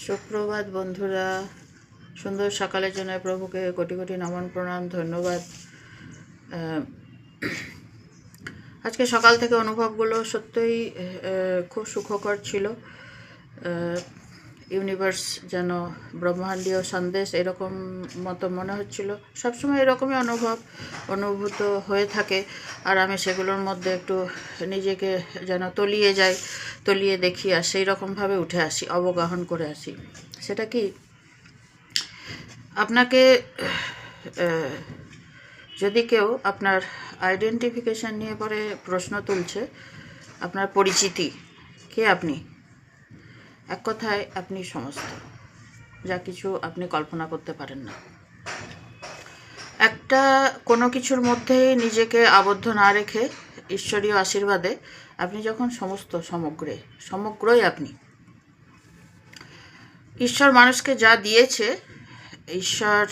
সুপ্রভাত বন্ধুরা, সুন্দর সকালের জন্য প্রভুকে কোটি কোটি নমন প্রণাম ধন্যবাদ। আজকে সকাল থেকে অনুভবগুলো সত্যিই খুব সুখকর ছিল। ইউনিভার্স যেন ব্রহ্মাণ্ডীয় সন্দেশ এরকম মতো মনে হচ্ছিল। সবসময় এরকমই অনুভূত হয়ে থাকে, আর আমি সেগুলোর মধ্যে একটু নিজেকে যেন তলিয়ে দেখি আর সেই রকমভাবে উঠে আসি, অবগাহন করে আসি। সেটা কি, আপনাকে যদি কেউ আপনার আইডেন্টিফিকেশান নিয়ে পরে প্রশ্ন তুলছে, আপনার পরিচিতি, কে আপনি, এক কথায় আপনি সমস্ত, যা কিছু আপনি কল্পনা করতে পারেন না। কোনো কিছুর মধ্যেই নিজেকে আবদ্ধ না রেখে ঈশ্বরীয় আশীর্বাদে আপনি যখন সমগ্রই আপনি। ঈশ্বর মানুষকে যা দিয়েছে, ঈশ্বর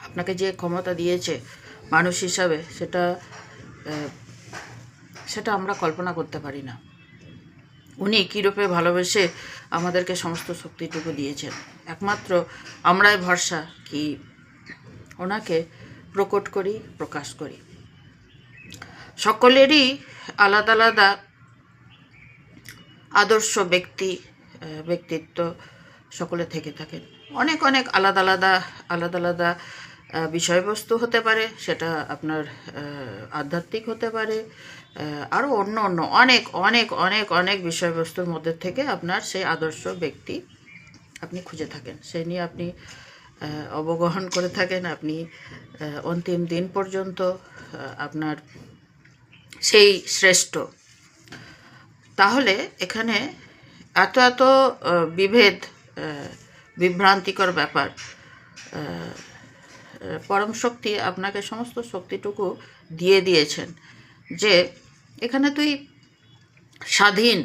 আপনাকে যে ক্ষমতা দিয়েছে মানুষ হিসাবে, সেটা আমরা কল্পনা করতে পারি না। উনি কীরূপে ভালোবেসে আমাদেরকে সমস্ত শক্তিটুকু দিয়েছেন, একমাত্র আমরাই ভরসা কি ওনাকে প্রকাশ করি। সকলেরই আলাদা আলাদা আদর্শ ব্যক্তিত্ব সকলে থেকে থাকেন। অনেক আলাদা আলাদা বিষয়বস্তু হতে পারে, সেটা আপনার আধ্যাত্মিক হতে পারে, আরও অন্য অনেক বিষয়বস্তুর মধ্যে থেকে আপনার সেই আদর্শ ব্যক্তি আপনি খুঁজে থাকেন, সেই নিয়ে আপনি অবগাহন করে থাকেন। আপনি অন্তিম দিন পর্যন্ত আপনার সেই শ্রেষ্ঠ। তাহলে এখানে এত বিভ্রান্তিকর ব্যাপার, পরম শক্তি আপনাকে সমস্ত শক্তিটুকু দিয়ে দিয়েছেন যে এখানে তুই স্বাধীন,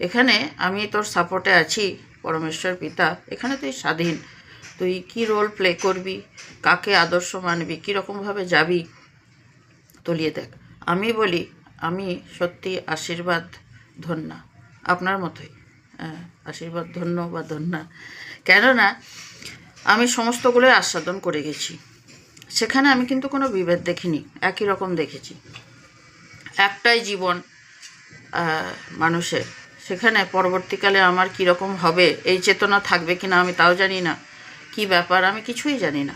এখানে আমি তোর সাপোর্টে আছি, পরমেশ্বর পিতা, এখানে তুই স্বাধীন। তুই কি রোল প্লে করবি, কাকে আদর্শ মানবি, কীরকমভাবে যাবি, তলিয়ে দেখ। আমি বলি, আমি সত্যি আশীর্বাদ ধন্যা, আপনার মতোই আশীর্বাদ ধন্য বা ধন্যা। কেননা আমি সমস্তগুলোই আস্বাদন করে গেছি। সেখানে আমি কিন্তু কোনো বিভেদ দেখিনি, একই রকম দেখেছি। একটাই জীবন মানুষের, সেখানে পরবর্তীকালে আমার কীরকম হবে, এই চেতনা থাকবে কিনা আমি তাও জানি না, কি ব্যাপার আমি কিছুই জানি না।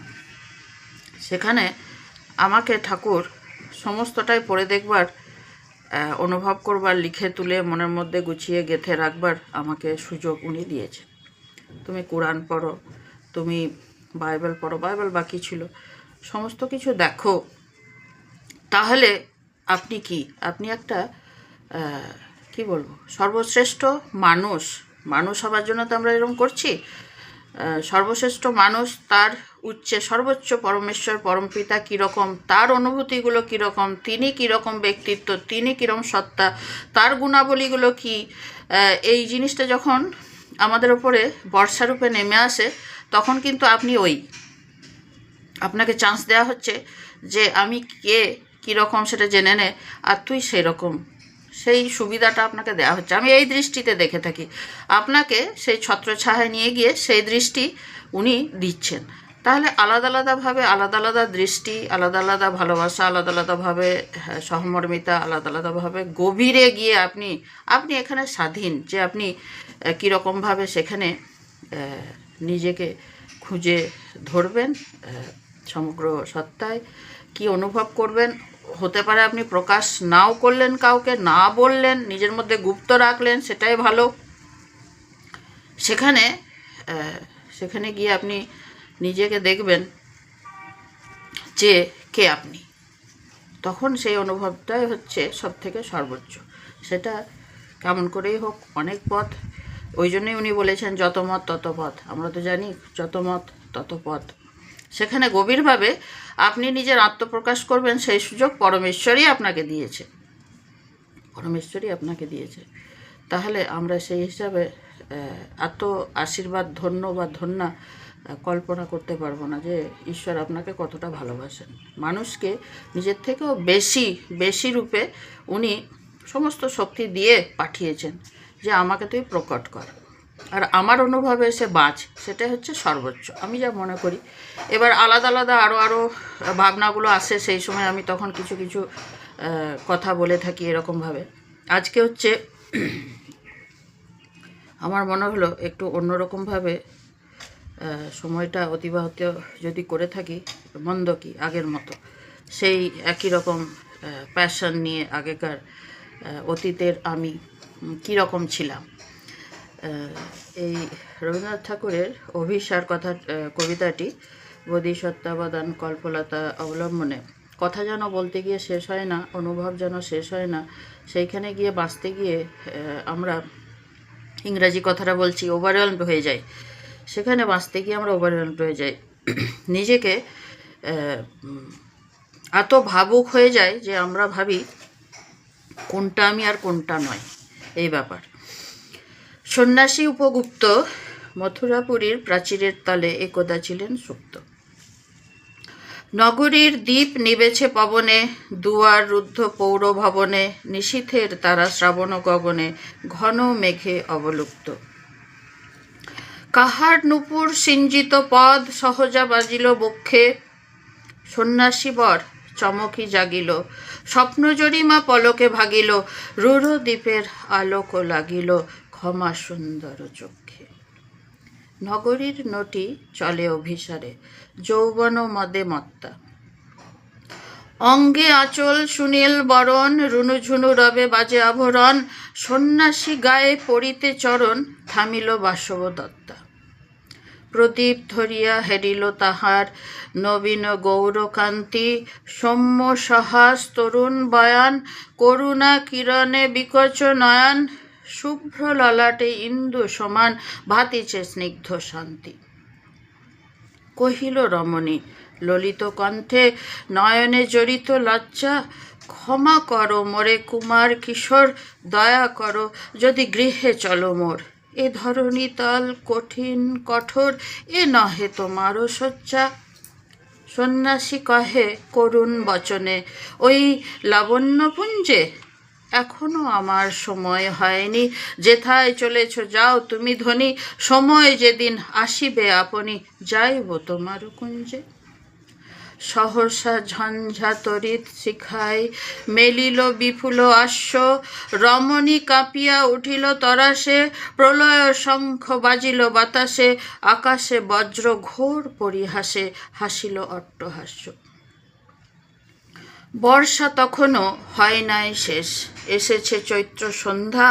সেখানে আমাকে ঠাকুর সমস্তটাই পড়ে দেখবার, অনুভব করবার, লিখে তুলে মনের মধ্যে গুছিয়ে গেঁথে রাখবার আমাকে সুযোগ উনি দিয়েছে। তুমি কোরআন পড়ো, তুমি বাইবেল পড়ো, বাইবেল বাকি ছিল, সমস্ত কিছু দেখো, তাহলে আপনি আপনি একটা কি বলবো, সর্বশ্রেষ্ঠ মানুষ হবার জন্য তো আমরা এরকম করছি। সর্বশ্রেষ্ঠ মানুষ, তার সর্বোচ্চ পরমেশ্বর পরমপিতা কীরকম, তার অনুভূতিগুলো কীরকম, তিনি কীরকম ব্যক্তিত্ব, তিনি কীরকম সত্তা, তার গুণাবলীগুলো কী, এই জিনিসটা যখন আমাদের ওপরে বর্ষারূপে নেমে আসে, তখন কিন্তু আপনি আপনাকে চান্স দেওয়া হচ্ছে যে আমি কীরকম সেটা জেনে নে, আর তুই সেই সুবিধাটা আপনাকে দেওয়া হচ্ছে। আমি এই দৃষ্টিতে দেখে থাকি, আপনাকে সেই ছত্রছায়ায় নিয়ে গিয়ে সেই দৃষ্টি উনি দিচ্ছেন। তাহলে আলাদা আলাদা দৃষ্টি, আলাদা আলাদা ভালোবাসা, আলাদা আলাদাভাবে সহমর্মিতা, আলাদা আলাদাভাবে গভীরে গিয়ে আপনি এখানে স্বাধীন, যে আপনি কীরকমভাবে সেখানে নিজেকে খুঁজে ধরবেন, সমগ্র সত্তায় কি অনুভব করবেন। হতে পারে আপনি প্রকাশ নাও করলেন, কাউকে না বললেন, নিজের মধ্যে গুপ্ত রাখলেন, সেটাই ভালো। সেখানে গিয়ে আপনি নিজেকে দেখবেন যে কে আপনি, তখন সেই অনুভবটাই হচ্ছে সব থেকে সর্বোচ্চ। সেটা কেমন করেই হোক, অনেক পথ, ওই জন্যই উনি বলেছেন যত মত তত পথ। আমরা তো জানি যত মত তত পথ। সেখানে গভীরভাবে আপনি নিজের আত্মপ্রকাশ করবেন, সেই সুযোগ পরমেশ্বরই আপনাকে দিয়েছে। তাহলে আমরা সেই হিসাবে এত আশীর্বাদ ধন্য বা ধন্যা কল্পনা করতে পারবো না, যে ঈশ্বর আপনাকে কতটা ভালোবাসেন। মানুষকে নিজের থেকেও বেশি রূপে উনি সমস্ত শক্তি দিয়ে পাঠিয়েছেন। যে আমাকে তুই প্রকট কর, আর আমার অনুভবে সে বাঁচ, সেটাই হচ্ছে সর্বোচ্চ, আমি যা মনে করি। এবার আলাদা আলাদা আরও ভাবনাগুলো আসে, সেই সময় আমি তখন কিছু কিছু কথা বলে থাকি এরকমভাবে। আজকে হচ্ছে আমার মনে হলো একটু অন্যরকমভাবে সময়টা অতিবাহিত যদি করে থাকি, মন্দ কি আগের মতো সেই একই রকম প্যাশন নিয়ে আগেকার অতীতের আমি কীরকম ছিলাম। এই রবীন্দ্রনাথ ঠাকুরের অভিসার কথা কবিতাটি বোধিসত্ত্বাবধান কল্পলতা অবলম্বনে, কথা যেন বলতে গিয়ে শেষ হয় না, অনুভব যেন শেষ হয় না, সেইখানে গিয়ে বাঁচতে গিয়ে আমরা ইংরাজি কথাটা বলছি ওভারওয়েলড হয়ে যায়, সেখানে বাঁচতে গিয়ে আমরা ওভারওয়েলড হয়ে যাই, নিজেকে এত ভাবুক হয়ে যায় যে আমরা ভাবি কোনটা আমি আর কোনটা নয়, এই ব্যাপার। সন্ন্যাসী উপগুপ্ত মথুরাপুরীর প্রাচীরের তলে একদা ছিলেন সুপ্ত। নগরীর দ্বীপ নিবেছে পবনে, দুয়ার রুদ্ধ পৌর ভবনে, নিশীথের তারা শ্রাবণ গগনে, ঘন মেঘে অবলুপ্ত। কাহার নূপুর সিঞ্জিত পদ সহজা বাজিল বক্ষে, সন্ন্যাসী বর চমকি জাগিল, স্বপ্ন জরিমা পলকে ভাগিল, রূঢ় দ্বীপের আলোক লাগিল ক্ষমা সুন্দর চক্ষে। নগরীর নটি চলে অভিসারে, যৌবন মদে মত্তা, অঙ্গে আঁচল সুনীল বরণ, রুনুঝুনু রবে বাজে আভরণ, সন্ন্যাসী গায়ে পড়িতে চরণ, থামিল বাসব দত্তা। প্রদীপ ধরিয়া হেরিল তাহার নবীন গৌরকান্তি, সৌম্য সহাস তরুণ বয়ান, করুণা কিরণে বিকচ নয়ন, শুভ্র ললাটে ইন্দু সমান, ভাতিছে স্নিগ্ধ শান্তি। কহিল রমণী ললিত কণ্ঠে, নয়নে জড়িত লজ্জা, ক্ষমা করো মোরে কুমার কিশোর, দয়া করো যদি গৃহে চলো মোর, এ ধরণী তল কঠিন কঠোর, এ নহে তোমারও শয্যা। সন্ন্যাসী কহে করুণ বচনে, ওই লাবণ্যপুঞ্জে এখনো আমার সময় হয়নি, যেথায় চলেছ যাও তুমি ধনী, সময় যেদিন আসিবে আপনি, যাইব তোমার কুঞ্জে। সহসা ঝঞ্ঝা তরিত শিখায় মেলিল বিপুল আশ্ব, রমণী কাঁপিয়া উঠিল তরাসে, প্রলয় শঙ্খ বাজিল বাতাসে, আকাশে বজ্র ঘোর পরিহাসে, হাসিল অট্টহাস্য। বর্ষা তখনও হয় নাই শেষ, এসেছে চৈত্র সন্ধ্যা,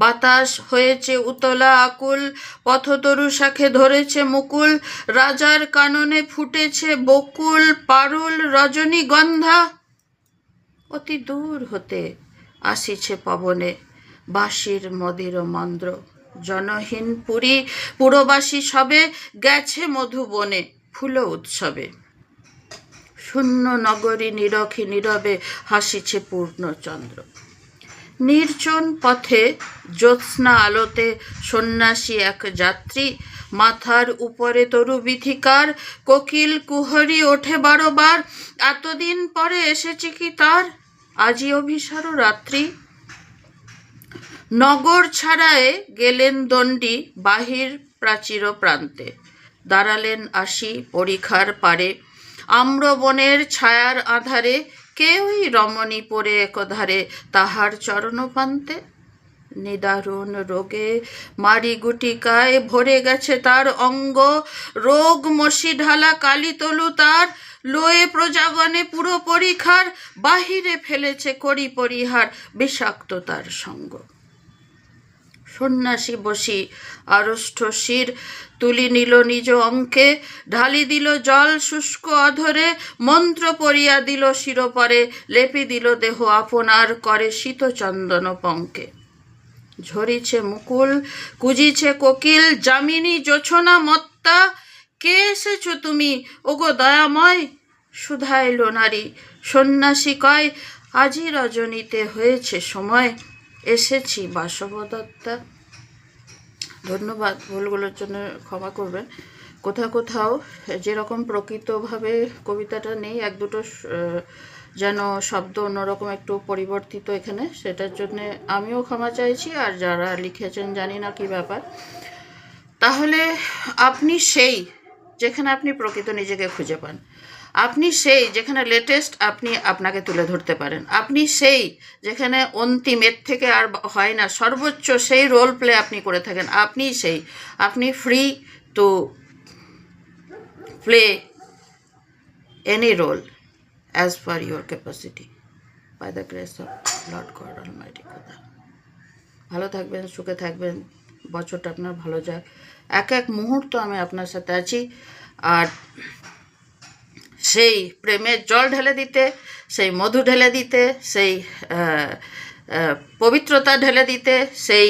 বাতাস হয়েছে উতলা আকুল, পথতরু শাখে ধরেছে মুকুল, রাজার কাননে ফুটেছে বকুল, পারুল রজনীগন্ধা। অতি দূর হতে আসিছে পবনে বাঁশির মদির মন্দ্র, জনহীন পুরী পুরবাসী সবে, গেছে মধুবনে ফুল উৎসবে। শূন্য নগরী নিরখে নীরবে হাসিছে পূর্ণচন্দ্র। নির্জন পথে জ্যোৎস্না আলোতে সন্ন্যাসী এক যাত্রী, মাথার উপরে তরু বিথিকার, কোকিল কুহরি ওঠে বারবার, এতদিন পরে এসেছে কি তার আজি অভিসার রাত্রি। নগর ছাড়ায়ে গেলেন দণ্ডী বাহির প্রাচীর প্রান্তে, দাঁড়ালেন আসি পরিখার পারে, আম্রবনের ছায়ার আধারে, কেউই রমণী পড়ে একধারে তাহার চরণপান্তে। নিদারুণ রোগে মারি গুটিকায় ভরে গেছে তার অঙ্গ, রোগ মশি ঢালা কালি তলু তার, লয়ে প্রজাগণে পুরো পরিখার, বাহিরে ফেলেছে করি পরিহার বিষাক্ত তার সঙ্গ। সন্ন্যাসী বসি আড়ষ্ট শির তুলি নিল নিজ অঙ্কে, ঢালি দিল জল শুষ্ক অধরে, মন্ত্র পড়িয়া দিল শিরোপরে, লেপি দিল দেহ আপনার করে শীত চন্দন পঙ্কে। ঝরিছে মুকুল কুজিছে কোকিল, যামিনী জোছনা মত্তা, কে এসেছ তুমি ওগো দয়াময়, শুধাইল নারী। সন্ন্যাসী কয় আজি রজনীতে হয়েছে সময়, এসেছি বাসবদত্তা। ধন্যবাদ, ভুলগুলোর জন্য ক্ষমা করবেন। কোথাও কোথাও যেরকম প্রকৃতভাবে কবিতাটা নেই, এক দুটো যেন শব্দ অন্যরকম একটু পরিবর্তিত এখানে, সেটার জন্যে আমিও ক্ষমা চাইছি, আর যারা লিখেছেন জানি না কী ব্যাপার। তাহলে আপনি সেই যেখানে আপনি প্রকৃত নিজেকে খুঁজে পান, আপনি সেই যেখানে লেটেস্ট আপনি আপনাকে তুলে ধরতে পারেন, আপনি সেই যেখানে অন্তিম এর থেকে আর হয় না, সর্বোচ্চ সেই রোল প্লে আপনি করে থাকেন, আপনি সেই, আপনি free to play any role as per your capacity by the grace of Lord God almighty খোদা। ভালো থাকবেন, সুখে থাকবেন, বছরটা আপনার ভালো যাক। এক এক মুহূর্ত আমি আপনার সাথে আছি। আর সেই প্রেমের জল ঢেলে দিতে, সেই মধু ঢেলে দিতে, সেই পবিত্রতা ঢেলে দিতে, সেই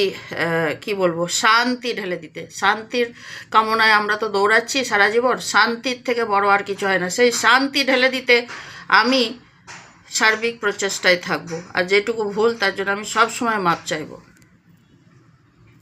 কি বলবো, শান্তি ঢেলে দিতে। শান্তির কামনায় আমরা তো দৌড়াচ্ছি সারা জীবন, শান্তির থেকে বড় আর কিছু হয় না। সেই শান্তি ঢেলে দিতে আমি সার্বিক প্রচেষ্টায় থাকবো, আর যেটুকু ভুল তার জন্য আমি সব সময় মাপ চাইবো।